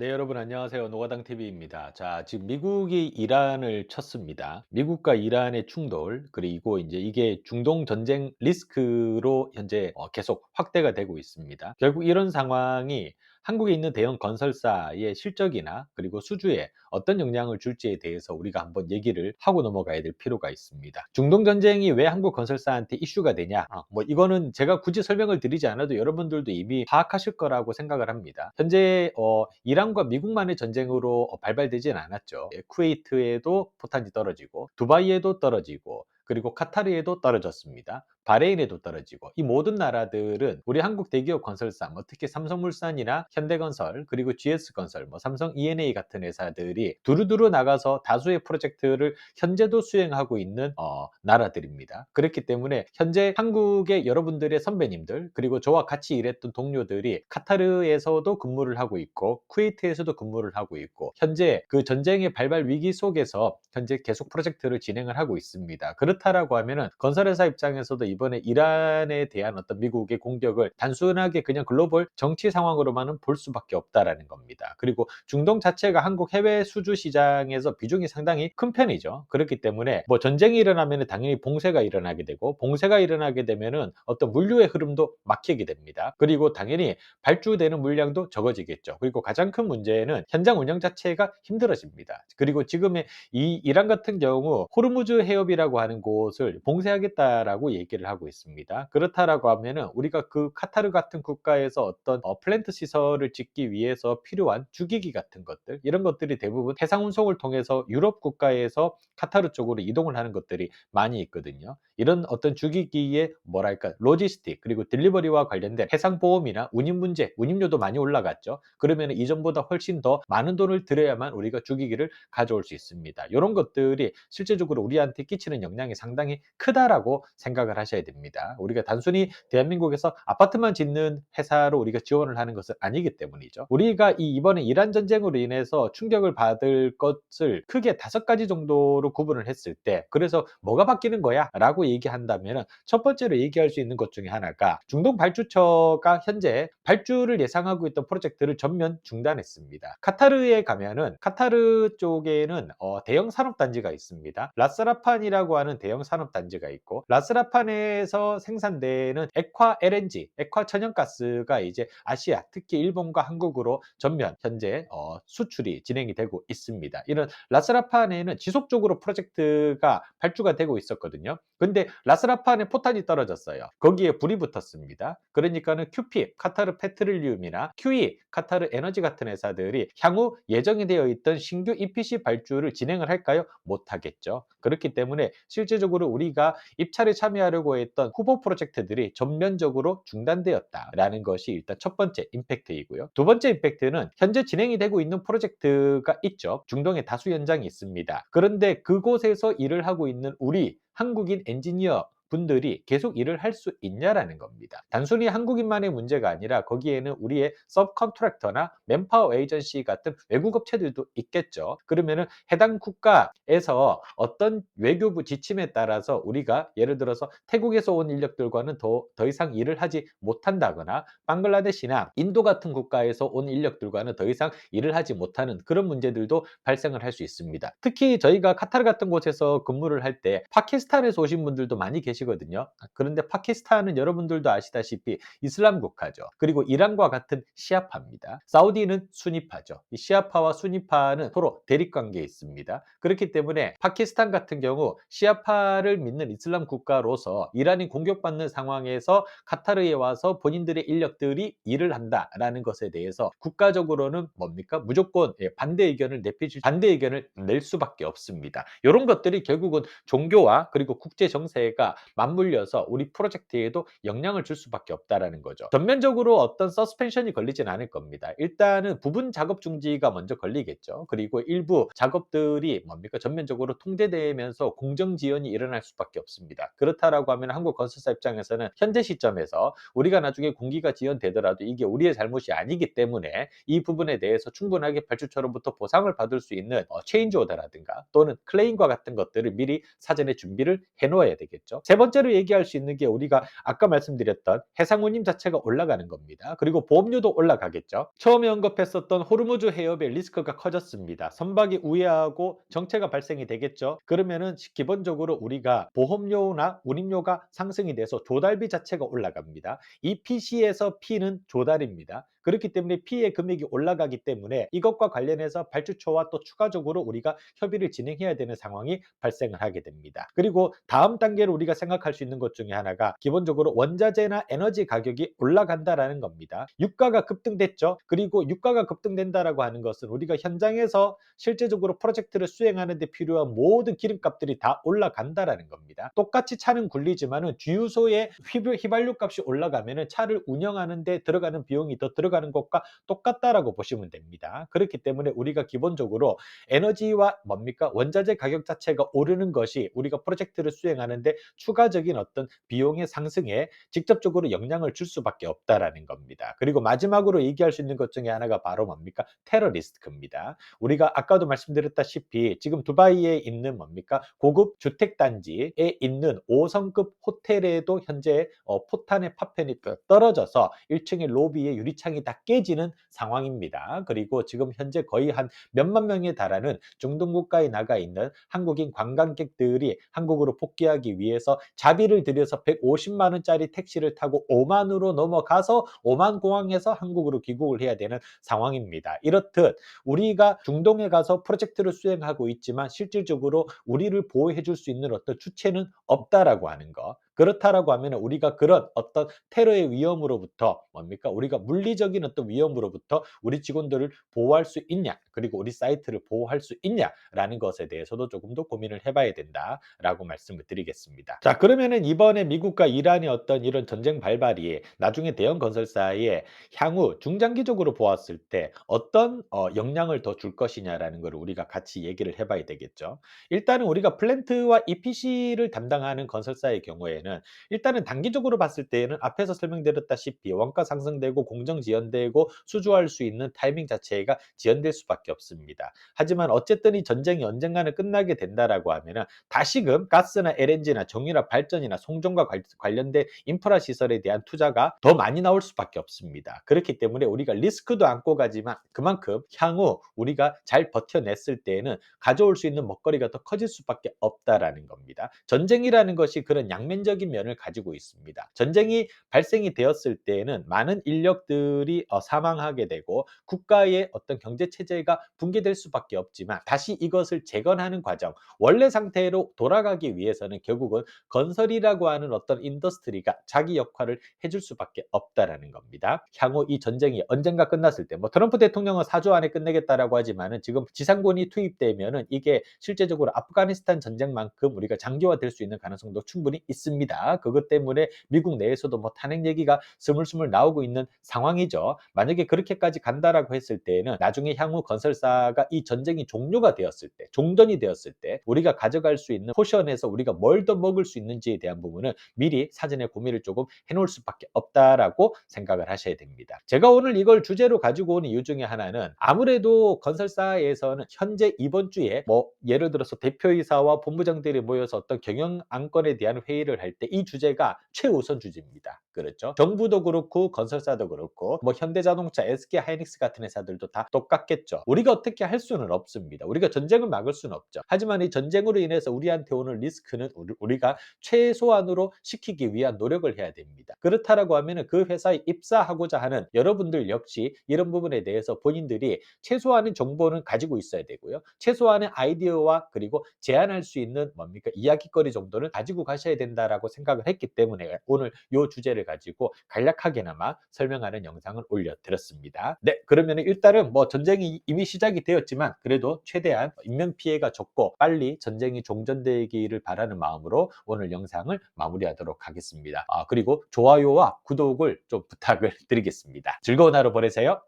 네, 여러분 안녕하세요. 노가당 TV입니다. 자, 지금 미국이 이란을 쳤습니다. 미국과 이란의 충돌, 그리고 이제 이게 중동 전쟁 리스크로 현재 계속 확대가 되고 있습니다. 결국 이런 상황이 한국에 있는 대형 건설사의 실적이나 그리고 수주에 어떤 영향을 줄지에 대해서 우리가 한번 얘기를 하고 넘어가야 될 필요가 있습니다. 중동 전쟁이 왜 한국 건설사한테 이슈가 되냐? 뭐 이거는 제가 굳이 설명을 드리지 않아도 여러분들도 이미 파악하실 거라고 생각을 합니다. 현재 이란과 미국만의 전쟁으로 발발되진 않았죠. 쿠웨이트에도 포탄이 떨어지고 두바이에도 떨어지고 그리고 카타르에도 떨어졌습니다. 바레인에도 떨어지고 이 모든 나라들은 우리 한국 대기업 건설사 뭐 특히 삼성물산이나 현대건설 그리고 GS건설 뭐 삼성 E&A 같은 회사들이 두루두루 나가서 다수의 프로젝트를 현재도 수행하고 있는 나라들입니다. 그렇기 때문에 현재 한국의 여러분들의 선배님들 그리고 저와 같이 일했던 동료들이 카타르에서도 근무를 하고 있고 쿠웨이트에서도 근무를 하고 있고 현재 그 전쟁의 발발 위기 속에서 현재 계속 프로젝트를 진행을 하고 있습니다. 그렇다라고 하면은 건설회사 입장에서도 이번에 이란에 대한 어떤 미국의 공격을 단순하게 그냥 글로벌 정치 상황으로만은 볼 수밖에 없다라는 겁니다. 그리고 중동 자체가 한국 해외 수주 시장에서 비중이 상당히 큰 편이죠. 그렇기 때문에 뭐 전쟁이 일어나면 당연히 봉쇄가 일어나게 되고 봉쇄가 일어나게 되면은 어떤 물류의 흐름도 막히게 됩니다. 그리고 당연히 발주되는 물량도 적어지겠죠. 그리고 가장 큰 문제는 현장 운영 자체가 힘들어집니다. 그리고 지금의 이 이란 같은 경우 호르무즈 해협이라고 하는 곳을 봉쇄하겠다라고 얘기를 하고 있습니다. 그렇다라고 하면은 우리가 그 카타르 같은 국가에서 어떤 플랜트 시설을 짓기 위해서 필요한 주기기 같은 것들 이런 것들이 대부분 해상 운송을 통해서 유럽 국가에서 카타르 쪽으로 이동을 하는 것들이 많이 있거든요. 이런 어떤 주기기의 뭐랄까 로지스틱 그리고 딜리버리와 관련된 해상 보험이나 운임 문제, 운임료도 많이 올라갔죠. 그러면 이전보다 훨씬 더 많은 돈을 들여야만 우리가 주기기를 가져올 수 있습니다. 이런 것들이 실제적으로 우리한테 끼치는 영향이 상당히 크다라고 생각을 하셔야 됩니다. 우리가 단순히 대한민국에서 아파트만 짓는 회사로 우리가 지원을 하는 것은 아니기 때문이죠. 우리가 이번에 이란 전쟁으로 인해서 충격을 받을 것을 크게 5가지 정도로 구분을 했을 때 그래서 뭐가 바뀌는 거야? 라고 얘기한다면 첫 번째로 얘기할 수 있는 것 중에 하나가 중동 발주처가 현재 발주를 예상하고 있던 프로젝트를 전면 중단했습니다. 카타르에 가면은 카타르 쪽에는 대형 산업단지가 있습니다. 라스라판이라고 하는 대형 산업단지가 있고 라스라판에서 생산되는 액화 LNG, 액화 천연가스가 이제 아시아, 특히 일본과 한국으로 전면 현재 수출이 진행이 되고 있습니다. 이런 라스라판에는 지속적으로 프로젝트가 발주가 되고 있었거든요. 근데 라스라판에 포탄이 떨어졌어요. 거기에 불이 붙었습니다. 그러니까는 QP, 카타르 페트롤리움이나 QE, 카타르 에너지 같은 회사들이 향후 예정이 되어 있던 신규 EPC 발주를 진행을 할까요? 못하겠죠. 그렇기 때문에 실제적으로 우리가 입찰에 참여하려고 했던 후보 프로젝트들이 전면적으로 중단되었다라는 것이 일단 첫 번째 임팩트이고요. 두 번째 임팩트는 현재 진행이 되고 있는 프로젝트가 있죠. 중동에 다수 현장이 있습니다. 그런데 그곳에서 일을 하고 있는 우리 한국인 엔지니어 분들이 계속 일을 할 수 있냐라는 겁니다. 단순히 한국인만의 문제가 아니라 거기에는 우리의 서브 컨트랙터나 맨파워 에이전시 같은 외국 업체들도 있겠죠. 그러면은 해당 국가에서 어떤 외교부 지침에 따라서 우리가 예를 들어서 태국에서 온 인력들과는 더 이상 일을 하지 못한다거나 방글라데시나 인도 같은 국가에서 온 인력들과는 더 이상 일을 하지 못하는 그런 문제들도 발생을 할 수 있습니다. 특히 저희가 카타르 같은 곳에서 근무를 할 때 파키스탄에서 오신 분들도 많이 계시거든요. 그런데 파키스탄은 여러분들도 아시다시피 이슬람 국가죠. 그리고 이란과 같은 시아파입니다. 사우디는 수니파죠. 이 시아파와 수니파는 서로 대립 관계에 있습니다. 그렇기 때문에 파키스탄 같은 경우 시아파를 믿는 이슬람 국가로서 이란이 공격받는 상황에서 카타르에 와서 본인들의 인력들이 일을 한다라는 것에 대해서 국가적으로는 뭡니까? 무조건 반대 의견을 반대 의견을 낼 수밖에 없습니다. 이런 것들이 결국은 종교와 그리고 국제 정세가 맞물려서 우리 프로젝트에도 영향을 줄 수밖에 없다라는 거죠. 전면적으로 어떤 서스펜션이 걸리진 않을 겁니다. 일단은 부분 작업 중지가 먼저 걸리겠죠. 그리고 일부 작업들이 뭡니까? 전면적으로 통제되면서 공정 지연이 일어날 수밖에 없습니다. 그렇다라고 하면 한국 건설사 입장에서는 현재 시점에서 우리가 나중에 공기가 지연되더라도 이게 우리의 잘못이 아니기 때문에 이 부분에 대해서 충분하게 발주처로부터 보상을 받을 수 있는 체인지 오더라든가 또는 클레임과 같은 것들을 미리 사전에 준비를 해 놓아야 되겠죠. 세 번째로 얘기할 수 있는 게 우리가 아까 말씀드렸던 해상 운임 자체가 올라가는 겁니다. 그리고 보험료도 올라가겠죠. 처음에 언급했었던 호르무즈 해협의 리스크가 커졌습니다. 선박이 우회하고 정체가 발생이 되겠죠. 그러면은 기본적으로 우리가 보험료나 운임료가 상승이 돼서 조달비 자체가 올라갑니다. 이 PC에서 P는 조달입니다. 그렇기 때문에 P의 금액이 올라가기 때문에 이것과 관련해서 발주처와 또 추가적으로 우리가 협의를 진행해야 되는 상황이 발생을 하게 됩니다. 그리고 다음 단계로 우리가 생각할 수 있는 것 중에 하나가 기본적으로 원자재나 에너지 가격이 올라간다라는 겁니다. 유가가 급등됐죠. 그리고 유가가 급등된다라고 하는 것은 우리가 현장에서 실제적으로 프로젝트를 수행하는 데 필요한 모든 기름값들이 다 올라간다라는 겁니다. 똑같이 차는 굴리지만은 주유소의 휘발유 값이 올라가면은 차를 운영하는 데 들어가는 비용이 더 들어가는 것과 똑같다라고 보시면 됩니다. 그렇기 때문에 우리가 기본적으로 에너지와 뭡니까? 원자재 가격 자체가 오르는 것이 우리가 프로젝트를 수행하는데 추가적인 어떤 비용의 상승에 직접적으로 영향을 줄 수밖에 없다라는 겁니다. 그리고 마지막으로 얘기할 수 있는 것 중에 하나가 바로 뭡니까? 테러 리스크입니다. 우리가 아까도 말씀드렸다시피 지금 두바이에 있는 뭡니까? 고급 주택 단지에 있는 5성급 호텔에도 현재 포탄의 파편이 떨어져서 1층의 로비의 유리창이 다 깨지는 상황입니다. 그리고 지금 현재 거의 한 몇만 명에 달하는 중동 국가에 나가 있는 한국인 관광객들이 한국으로 복귀하기 위해서 자비를 들여서 150만 원짜리 택시를 타고 오만으로 넘어가서 오만 공항에서 한국으로 귀국을 해야 되는 상황입니다. 이렇듯 우리가 중동에 가서 프로젝트를 수행하고 있지만 실질적으로 우리를 보호해 줄 수 있는 어떤 주체는 없다라고 하는 거. 그렇다라고 하면 우리가 그런 어떤 테러의 위험으로부터 뭡니까? 우리가 물리적인 어떤 위험으로부터 우리 직원들을 보호할 수 있냐? 그리고 우리 사이트를 보호할 수 있냐라는 것에 대해서도 조금 더 고민을 해봐야 된다라고 말씀을 드리겠습니다. 자, 그러면은 이번에 미국과 이란의 어떤 이런 전쟁 발발이 나중에 대형 건설사에 향후 중장기적으로 보았을 때 어떤 영향을 더 줄 것이냐라는 걸 우리가 같이 얘기를 해봐야 되겠죠. 일단은 우리가 플랜트와 EPC를 담당하는 건설사의 경우에는 일단은 단기적으로 봤을 때에는 앞에서 설명드렸다시피 원가 상승되고 공정 지연되고 수주할 수 있는 타이밍 자체가 지연될 수밖에 없습니다. 하지만 어쨌든 이 전쟁이 언젠가는 끝나게 된다라고 하면은 다시금 가스나 LNG나 정유라 발전이나 송전과 관련된 인프라 시설에 대한 투자가 더 많이 나올 수밖에 없습니다. 그렇기 때문에 우리가 리스크도 안고 가지만 그만큼 향후 우리가 잘 버텨냈을 때에는 가져올 수 있는 먹거리가 더 커질 수밖에 없다라는 겁니다. 전쟁이라는 것이 그런 양면적인 면을 가지고 있습니다. 전쟁이 발생이 되었을 때에는 많은 인력들이 사망하게 되고 국가의 어떤 경제 체제가 붕괴될 수밖에 없지만 다시 이것을 재건하는 과정, 원래 상태로 돌아가기 위해서는 결국은 건설이라고 하는 어떤 인더스트리가 자기 역할을 해줄 수밖에 없다라는 겁니다. 향후 이 전쟁이 언젠가 끝났을 때, 뭐 트럼프 대통령은 4주 안에 끝내겠다라고 하지만은 지금 지상군이 투입되면은 이게 실제적으로 아프가니스탄 전쟁만큼 우리가 장기화될 수 있는 가능성도 충분히 있습니다. 그것 때문에 미국 내에서도 뭐 탄핵 얘기가 스물스물 나오고 있는 상황이죠. 만약에 그렇게까지 간다라고 했을 때에는 나중에 향후 건설사가 이 전쟁이 종료가 되었을 때, 종전이 되었을 때 우리가 가져갈 수 있는 포션에서 우리가 뭘 더 먹을 수 있는지에 대한 부분은 미리 사전에 고민을 조금 해놓을 수밖에 없다라고 생각을 하셔야 됩니다. 제가 오늘 이걸 주제로 가지고 온 이유 중에 하나는 아무래도 건설사에서는 현재 이번 주에 뭐 예를 들어서 대표이사와 본부장들이 모여서 어떤 경영 안건에 대한 회의를 할 때 이 주제가 최우선 주제입니다. 그렇죠? 정부도 그렇고 건설사도 그렇고 뭐 현대자동차, SK하이닉스 같은 회사들도 다 똑같겠죠. 우리가 어떻게 할 수는 없습니다. 우리가 전쟁을 막을 수는 없죠. 하지만 이 전쟁으로 인해서 우리한테 오는 리스크는 우리가 최소한으로 시키기 위한 노력을 해야 됩니다. 그렇다라고 하면은 그 회사에 입사하고자 하는 여러분들 역시 이런 부분에 대해서 본인들이 최소한의 정보는 가지고 있어야 되고요. 최소한의 아이디어와 그리고 제안할 수 있는 뭡니까? 이야깃거리 정도는 가지고 가셔야 된다라고 생각을 했기 때문에 오늘 이 주제를 가지고 간략하게나마 설명하는 영상을 올려드렸습니다. 네, 그러면 일단은 뭐 전쟁이 이미 시작이 되었지만 그래도 최대한 인명 피해가 적고 빨리 전쟁이 종전되기를 바라는 마음으로 오늘 영상을 마무리하도록 하겠습니다. 그리고 좋아요와 구독을 좀 부탁을 드리겠습니다. 즐거운 하루 보내세요.